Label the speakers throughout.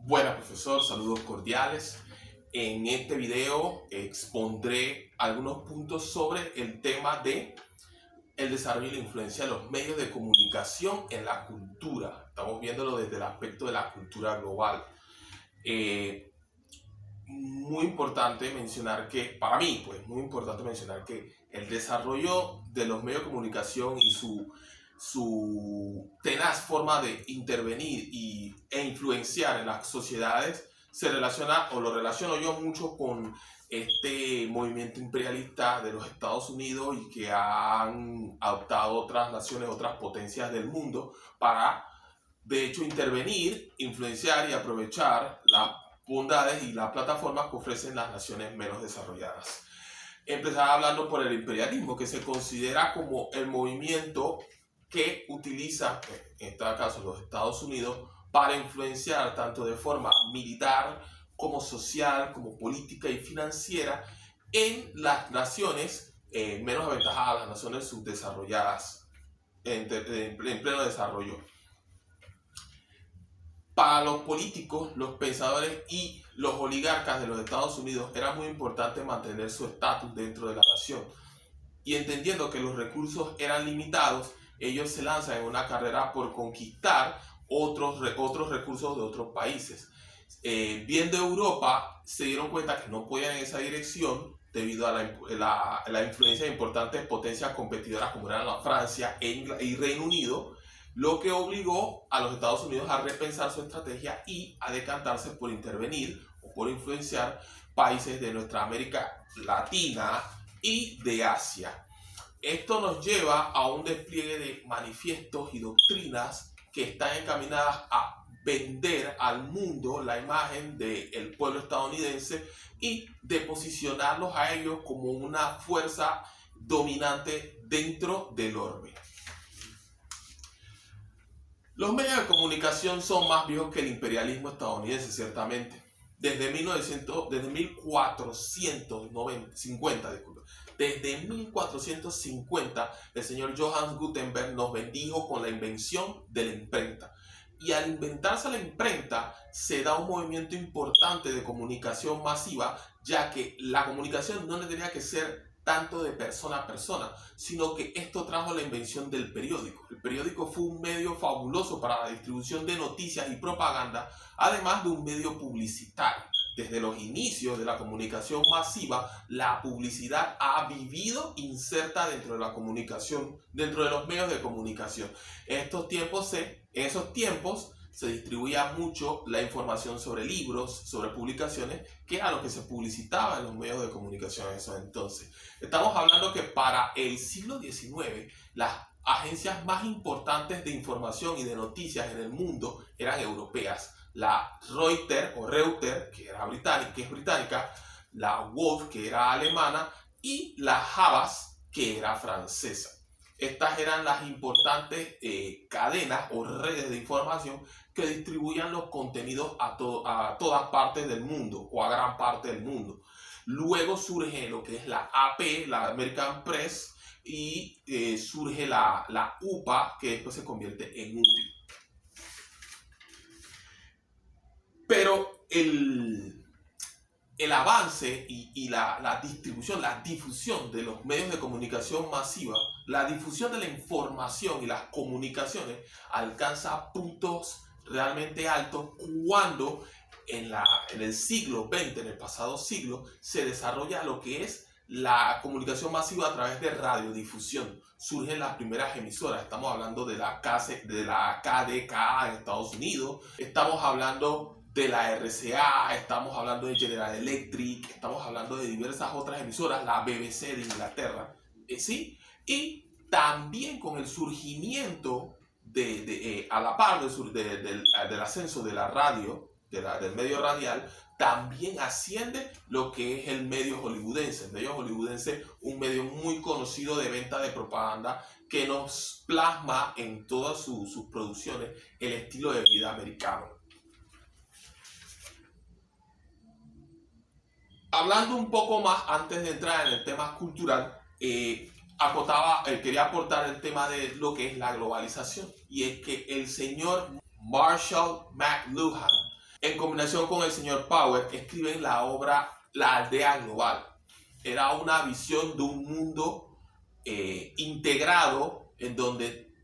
Speaker 1: Buenas, profesor, saludos cordiales. En este video expondré algunos puntos sobre el tema de el desarrollo y la influencia de los medios de comunicación en la cultura. Estamos viéndolo desde el aspecto de la cultura global. Muy importante mencionar que, para mí, pues muy importante mencionar que el desarrollo de los medios de comunicación y su tenaz forma de intervenir e influenciar en las sociedades se relaciona, o lo relaciono yo mucho con este movimiento imperialista de los Estados Unidos y que han adoptado otras naciones, otras potencias del mundo para, de hecho, intervenir, influenciar y aprovechar las bondades y las plataformas que ofrecen las naciones menos desarrolladas. Empezar hablando por el imperialismo, que se considera como el movimiento que utiliza, en este caso los Estados Unidos, para influenciar tanto de forma militar como social, como política y financiera en las naciones menos aventajadas, las naciones subdesarrolladas en pleno desarrollo. Para los políticos, los pensadores y los oligarcas de los Estados Unidos era muy importante mantener su estatus dentro de la nación. Y entendiendo que los recursos eran limitados, ellos se lanzan en una carrera por conquistar otros recursos de otros países. Viendo Europa, se dieron cuenta que no podían en esa dirección debido a la influencia de importantes potencias competidoras como eran la Francia y Reino Unido, lo que obligó a los Estados Unidos a repensar su estrategia y a decantarse por intervenir o por influenciar países de nuestra América Latina y de Asia. Esto nos lleva a un despliegue de manifiestos y doctrinas que están encaminadas a vender al mundo la imagen del pueblo estadounidense y de posicionarlos a ellos como una fuerza dominante dentro del orbe. Los medios de comunicación son más viejos que el imperialismo estadounidense, ciertamente. Desde 1450, el señor Johannes Gutenberg nos bendijo con la invención de la imprenta. Y al inventarse la imprenta, se da un movimiento importante de comunicación masiva, ya que la comunicación no tendría que ser tanto de persona a persona, sino que esto trajo la invención del periódico. El periódico fue un medio fabuloso para la distribución de noticias y propaganda, además de un medio publicitario. Desde los inicios de la comunicación masiva, la publicidad ha vivido inserta dentro de la comunicación, dentro de los medios de comunicación. En esos tiempos se distribuía mucho la información sobre libros, sobre publicaciones, que era lo que se publicitaba en los medios de comunicación en esos entonces. Estamos hablando que para el siglo XIX, las agencias más importantes de información y de noticias en el mundo eran europeas. La Reuters, que es británica, la Wolf, que era alemana, y la Havas, que era francesa. Estas eran las importantes cadenas o redes de información que distribuían los contenidos a todas partes del mundo o a gran parte del mundo. Luego surge lo que es la AP, la American Press, y surge la UPA, que después se convierte en UPI. Pero el avance y la distribución, la difusión de los medios de comunicación masiva, la difusión de la información y las comunicaciones alcanza puntos realmente altos cuando en el siglo XX, en el pasado siglo, se desarrolla lo que es la comunicación masiva a través de radiodifusión. Surgen las primeras emisoras. Estamos hablando de la KDKA en Estados Unidos. Estamos hablando de la RCA, estamos hablando de General Electric, estamos hablando de diversas otras emisoras, la BBC de Inglaterra, ¿sí? Y también con el surgimiento a la par del ascenso de la radio, del medio radial, también asciende lo que es el medio hollywoodense. El medio hollywoodense, un medio muy conocido de venta de propaganda que nos plasma en todas sus producciones el estilo de vida americano. Hablando un poco más, antes de entrar en el tema cultural, quería aportar el tema de lo que es la globalización. Y es que el señor Marshall McLuhan en combinación con el señor Power, escriben la obra La Aldea Global. Era una visión de un mundo integrado en donde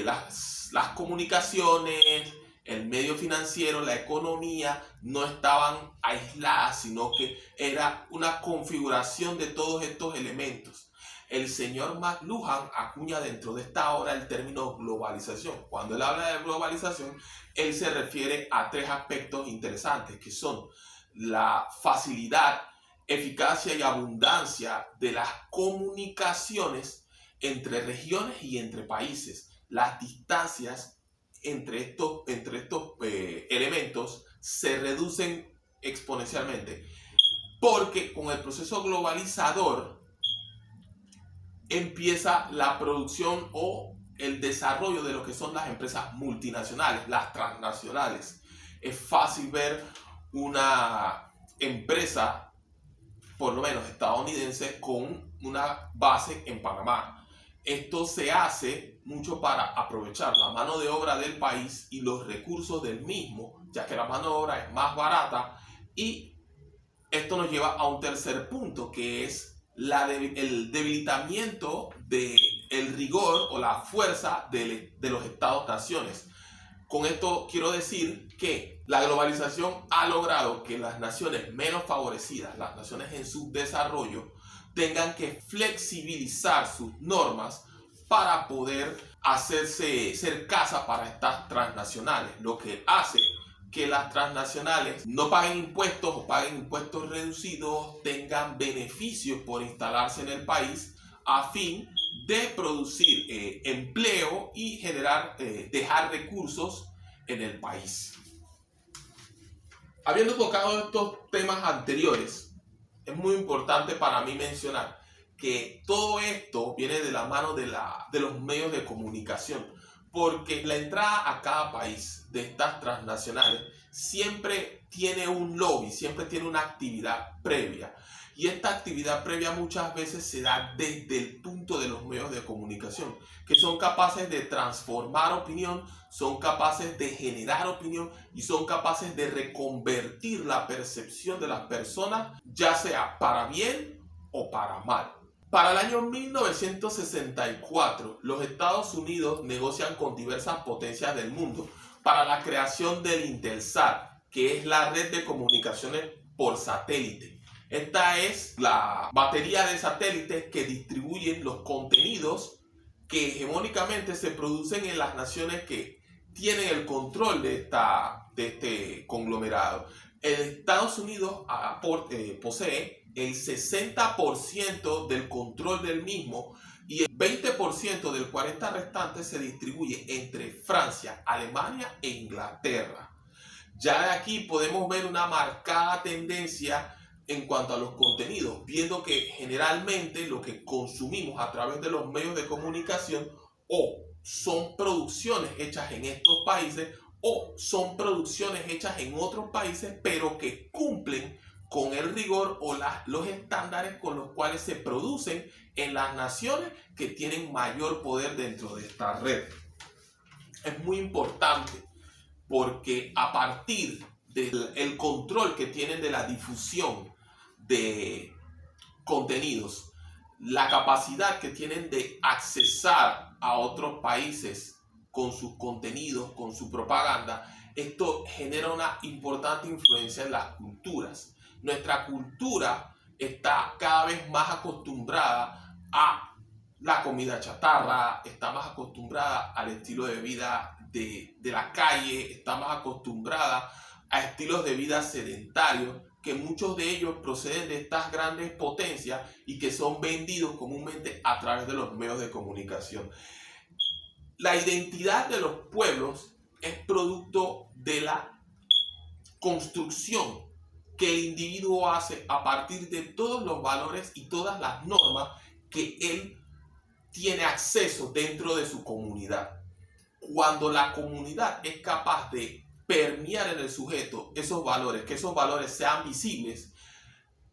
Speaker 1: las comunicaciones, el medio financiero, la economía no estaban aisladas, sino que era una configuración de todos estos elementos. El señor McLuhan acuña dentro de esta obra el término globalización. Cuando él habla de globalización, él se refiere a tres aspectos interesantes, que son la facilidad, eficacia y abundancia de las comunicaciones entre regiones y entre países. Las distancias entre estos elementos se reducen exponencialmente, porque con el proceso globalizador empieza la producción o el desarrollo de lo que son las empresas multinacionales, las transnacionales. Es fácil ver una empresa, por lo menos estadounidense, con una base en Panamá. Esto se hace mucho para aprovechar la mano de obra del país y los recursos del mismo, ya que la mano de obra es más barata. Y esto nos lleva a un tercer punto, que es el debilitamiento del rigor o la fuerza de los estados-naciones. Con esto quiero decir que la globalización ha logrado que las naciones menos favorecidas, las naciones en subdesarrollo, tengan que flexibilizar sus normas para poder ser casa para estas transnacionales, lo que hace que las transnacionales no paguen impuestos o paguen impuestos reducidos, tengan beneficios por instalarse en el país a fin de producir empleo y dejar recursos en el país. Habiendo tocado estos temas anteriores, es muy importante para mí mencionar que todo esto viene de la mano de los medios de comunicación, porque la entrada a cada país de estas transnacionales siempre tiene un lobby, siempre tiene una actividad previa. Y esta actividad previa muchas veces se da desde el punto de los medios de comunicación, que son capaces de transformar opinión, son capaces de generar opinión y son capaces de reconvertir la percepción de las personas, ya sea para bien o para mal. Para el año 1964, los Estados Unidos negocian con diversas potencias del mundo para la creación del Intelsat, que es la red de comunicaciones por satélite. Esta es la batería de satélites que distribuyen los contenidos que hegemónicamente se producen en las naciones que tienen el control de este conglomerado. Estados Unidos posee el 60% del control del mismo y el 20% del 40% restante se distribuye entre Francia, Alemania e Inglaterra. Ya de aquí podemos ver una marcada tendencia en cuanto a los contenidos, viendo que generalmente lo que consumimos a través de los medios de comunicación o son producciones hechas en estos países o son producciones hechas en otros países, pero que cumplen con el rigor o los estándares con los cuales se producen en las naciones que tienen mayor poder dentro de esta red. Es muy importante porque a partir del control que tienen de la difusión de contenidos, la capacidad que tienen de accesar a otros países con sus contenidos, con su propaganda, esto genera una importante influencia en las culturas. Nuestra cultura está cada vez más acostumbrada a la comida chatarra, está más acostumbrada al estilo de vida de la calle, está más acostumbrada a estilos de vida sedentarios, que muchos de ellos proceden de estas grandes potencias y que son vendidos comúnmente a través de los medios de comunicación. La identidad de los pueblos es producto de la construcción que el individuo hace a partir de todos los valores y todas las normas que él tiene acceso dentro de su comunidad. Cuando la comunidad es capaz de permear en el sujeto esos valores, que esos valores sean visibles,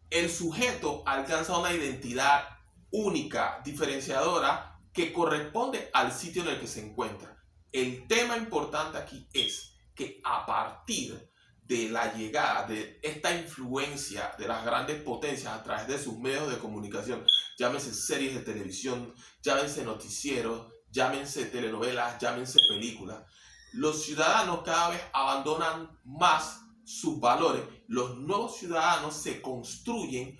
Speaker 1: el sujeto alcanza una identidad única, diferenciadora, que corresponde al sitio en el que se encuentra. El tema importante aquí es que a partir de la llegada de esta influencia de las grandes potencias a través de sus medios de comunicación, llámense series de televisión, llámense noticieros, llámense telenovelas, llámense películas, los ciudadanos cada vez abandonan más sus valores. Los nuevos ciudadanos se construyen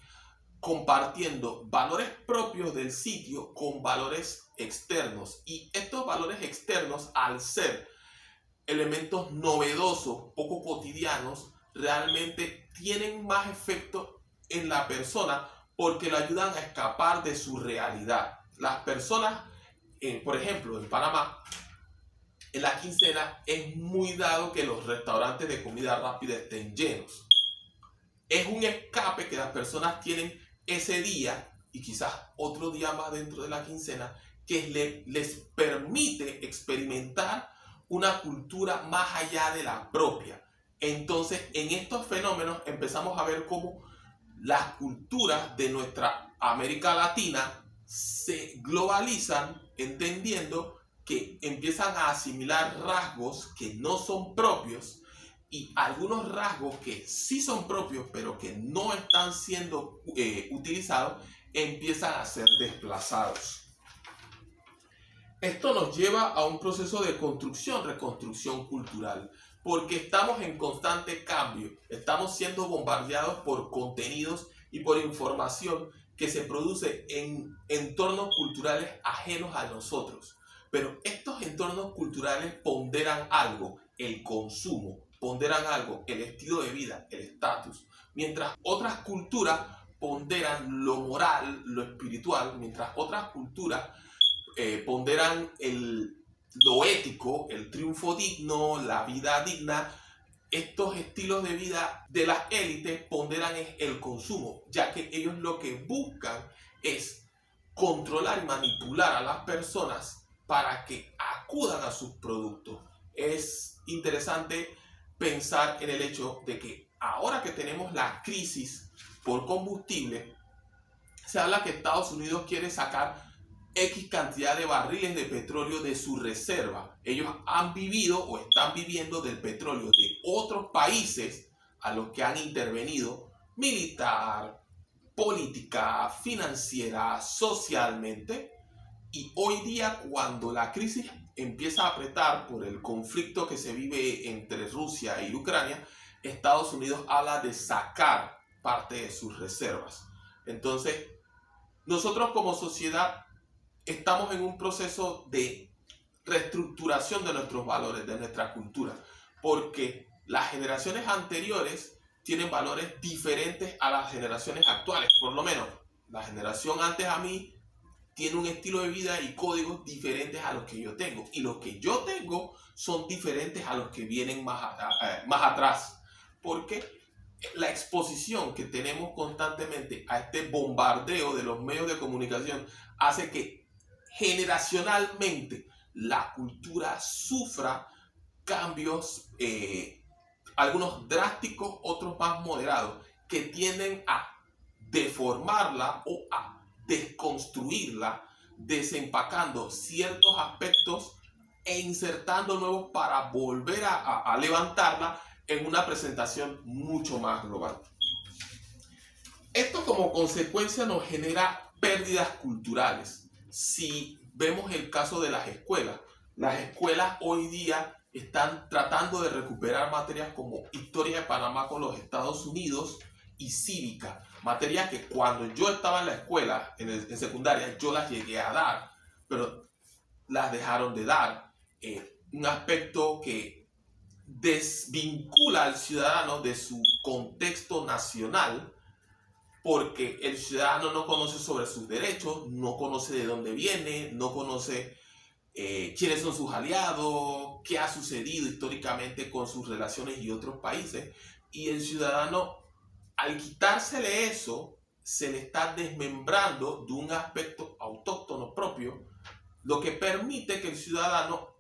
Speaker 1: compartiendo valores propios del sitio con valores externos. Y estos valores externos, al ser elementos novedosos, poco cotidianos, realmente tienen más efecto en la persona porque lo ayudan a escapar de su realidad. Las personas, por ejemplo, en Panamá, en la quincena es muy dado que los restaurantes de comida rápida estén llenos. Es un escape que las personas tienen ese día y quizás otro día más dentro de la quincena que les permite experimentar una cultura más allá de la propia. Entonces, en estos fenómenos empezamos a ver cómo las culturas de nuestra América Latina se globalizan, entendiendo que empiezan a asimilar rasgos que no son propios y algunos rasgos que sí son propios pero que no están siendo utilizados empiezan a ser desplazados. Esto nos lleva a un proceso de construcción, reconstrucción cultural, porque estamos en constante cambio, estamos siendo bombardeados por contenidos y por información que se produce en entornos culturales ajenos a nosotros. Pero estos entornos culturales ponderan algo, el consumo, ponderan algo, el estilo de vida, el estatus. Mientras otras culturas ponderan lo moral, lo espiritual, mientras otras culturas ponderan lo ético, el triunfo digno, la vida digna, estos estilos de vida de las élites ponderan el consumo, ya que ellos lo que buscan es controlar y manipular a las personas para que acudan a sus productos. Es interesante pensar en el hecho de que ahora que tenemos la crisis por combustible, se habla que Estados Unidos quiere sacar X cantidad de barriles de petróleo de su reserva. Ellos han vivido o están viviendo del petróleo de otros países a los que han intervenido militar, política, financiera, socialmente. Y hoy día, cuando la crisis empieza a apretar por el conflicto que se vive entre Rusia y Ucrania, Estados Unidos habla de sacar parte de sus reservas. Entonces, nosotros como sociedad estamos en un proceso de reestructuración de nuestros valores, de nuestra cultura, porque las generaciones anteriores tienen valores diferentes a las generaciones actuales. Por lo menos, la generación antes a mí tiene un estilo de vida y códigos diferentes a los que yo tengo. Y los que yo tengo son diferentes a los que vienen más atrás. Porque la exposición que tenemos constantemente a este bombardeo de los medios de comunicación hace que generacionalmente la cultura sufra cambios, algunos drásticos, otros más moderados, que tienden a deformarla o a desconstruirla, desempacando ciertos aspectos e insertando nuevos para volver a levantarla en una presentación mucho más global. Esto como consecuencia nos genera pérdidas culturales. Si vemos el caso de las escuelas hoy día están tratando de recuperar materias como Historia de Panamá con los Estados Unidos y Cívica, materias que cuando yo estaba en la escuela, en secundaria, yo las llegué a dar, pero las dejaron de dar. Un aspecto que desvincula al ciudadano de su contexto nacional, porque el ciudadano no conoce sobre sus derechos, no conoce de dónde viene, no conoce quiénes son sus aliados, qué ha sucedido históricamente con sus relaciones y otros países. Y el ciudadano, al quitársele eso, se le está desmembrando de un aspecto autóctono propio, lo que permite que el ciudadano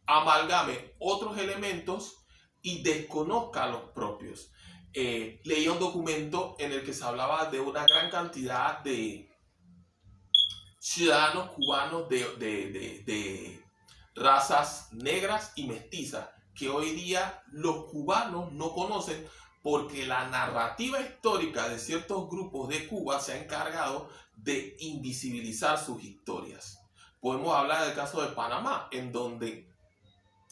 Speaker 1: amalgame otros elementos y desconozca los propios. Leí un documento en el que se hablaba de una gran cantidad de ciudadanos cubanos de razas negras y mestizas que hoy día los cubanos no conocen porque la narrativa histórica de ciertos grupos de Cuba se ha encargado de invisibilizar sus historias. Podemos hablar del caso de Panamá, en donde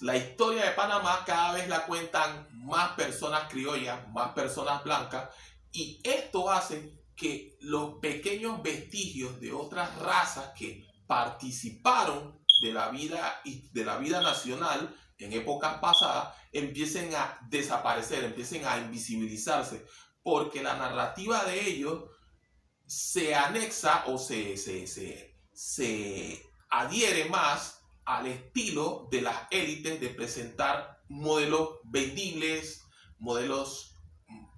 Speaker 1: la historia de Panamá cada vez la cuentan más personas criollas, más personas blancas, y esto hace que los pequeños vestigios de otras razas que participaron de la vida nacional en épocas pasadas empiecen a desaparecer, empiecen a invisibilizarse, porque la narrativa de ellos se anexa o se adhiere más al estilo de las élites de presentar modelos vendibles, modelos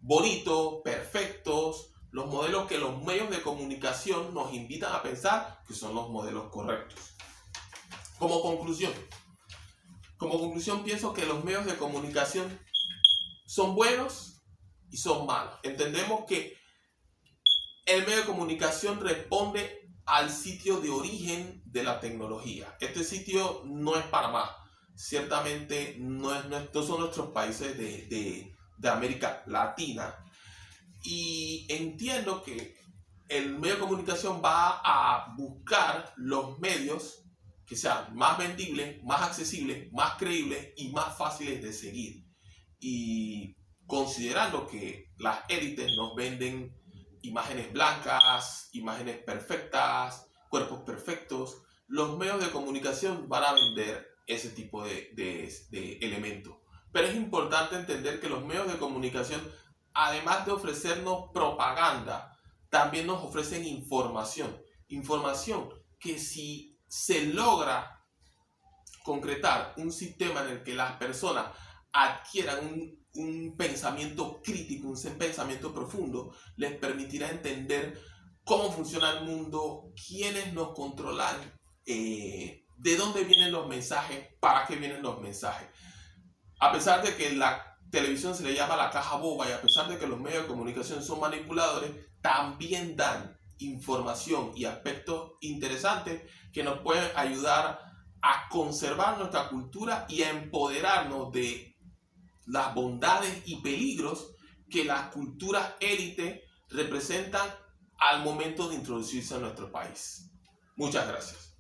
Speaker 1: bonitos, perfectos, los modelos que los medios de comunicación nos invitan a pensar que son los modelos correctos. Como conclusión pienso que los medios de comunicación son buenos y son malos. Entendemos que el medio de comunicación responde al sitio de origen de la tecnología. Este sitio no es Panamá, ciertamente no son nuestros países de América Latina. Y entiendo que el medio de comunicación va a buscar los medios que sean más vendibles, más accesibles, más creíbles y más fáciles de seguir. Y considerando que las élites nos venden imágenes blancas, imágenes perfectas, cuerpos perfectos, los medios de comunicación van a vender ese tipo de elementos. Pero es importante entender que los medios de comunicación, además de ofrecernos propaganda, también nos ofrecen información. Información que si se logra concretar un sistema en el que las personas adquieran un pensamiento crítico, un pensamiento profundo, les permitirá entender cómo funciona el mundo, quiénes nos controlan, de dónde vienen los mensajes, para qué vienen los mensajes. A pesar de que la televisión se le llama la caja boba y a pesar de que los medios de comunicación son manipuladores, también dan información y aspectos interesantes que nos pueden ayudar a conservar nuestra cultura y a empoderarnos de las bondades y peligros que las culturas élite representan al momento de introducirse a nuestro país. Muchas gracias.